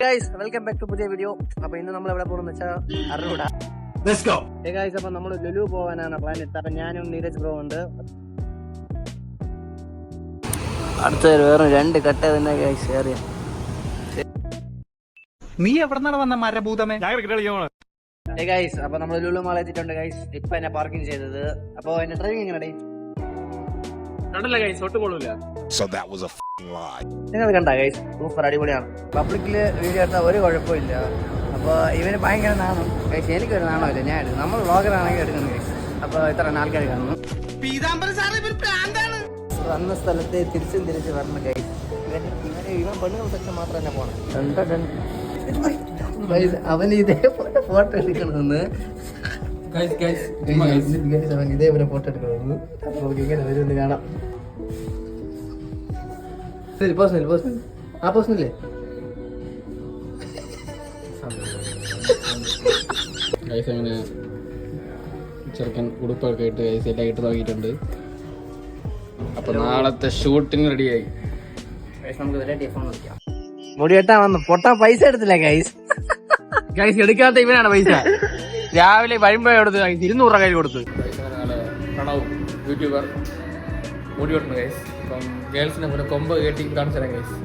Guys, welcome back to പുതിയ video. അപ്പൊ ഇന്ന് നമ്മൾ എവിടെ പോകുന്ന വെച്ചാൽ അറിഞ്ഞൂടാ. Let's go. Hey guys, അപ്പൊ നമ്മൾ ലുലു പോകാനാണ് പ്ലാൻ ഇട്ടത്. അപ്പൊ ഞാനും നീരജ് ബ്രോ ഉണ്ട്. അടുത്ത വേറെ രണ്ട് കട്ട തന്നെ ഗൈസ് അറിയാം. നീ എവിടെന്നാണ് വന്ന മരഭൂതമേ? Hey guys, അപ്പൊ നമ്മൾ ലുലു മാൾ എത്തിയിട്ടുണ്ട് ഗൈസ്. ഇപ്പൊ എന്നെ പാർക്കിംഗ് ചെയ്തത്. അപ്പൊ എന്റെ ഡ്രൈവിംഗ് എങ്ങനെയാ? So that was a lie. നിങ്ങൾ കണ്ട ഗൈസ്, സൂപ്പർ അടിപൊളിയാണ്. പബ്ലിക്കില് വീഡിയോ എടുത്താൽ ഒരു കുഴപ്പമില്ല. അപ്പോൾ ഇവന് ഭയങ്കര നാണം ഗൈസ്. എനിക്കൊരു നാണമില്ല, ഞാൻ എടുക്കും. നമ്മൾ വ്ളോഗറാണെങ്കിൽ എടുക്കുന്നു ഗൈസ്. അപ്പോൾ ഇത്ര ആൾക്കാർ കാണുന്നു. വന്ന സ്ഥലത്ത് തിരിച്ച് വരണം ഗൈസ്. ഇവൻ പെണ്ണുങ്ങൾ സെക്ഷൻ മാത്രം തന്നെ പോകണം. അവൻ ഇതേപോലെ ഫോട്ടോ എടുക്കണമെന്ന് അവൻ ഇതേപോലെ ഫോട്ടോ എടുക്കണമെന്ന്. അപ്പോൾ നമുക്ക് ഇങ്ങനെ വരുമെന്ന് കാണാം. പേഴ്സണൽ ആ പേഴ്സണല്ലേ ഗൈസ് അങ്ങനെ ചെറുക്കൻ ഉടുപ്പൊക്കെ ഇട്ട് ഗൈസ് എല്ലാം ഇട്ട് നോക്കിയിട്ടുണ്ട്. അപ്പൊ നാളത്തെ ഷൂട്ടിന് റെഡിയായി. മുടി വെട്ടാൻ വന്നു. പൊട്ടാൻ പൈസ എടുത്തില്ല ഗൈസ്. ഗൈസ് എടുക്കാത്ത ഇവനാണ് പൈസ. രാവിലെ വരുമ്പോ കൊടുത്ത് 200 രൂപ കയ്യിൽ കൊടുത്തു. പ്രണവ് യൂട്യൂബർ മുടി വെട്ടുന്നു ഗൈസ്. അപ്പം ഗേൾസിനെ പോലെ കൊമ്പ് കെട്ടി കാണിച്ചു തരാം ഗൈസ്.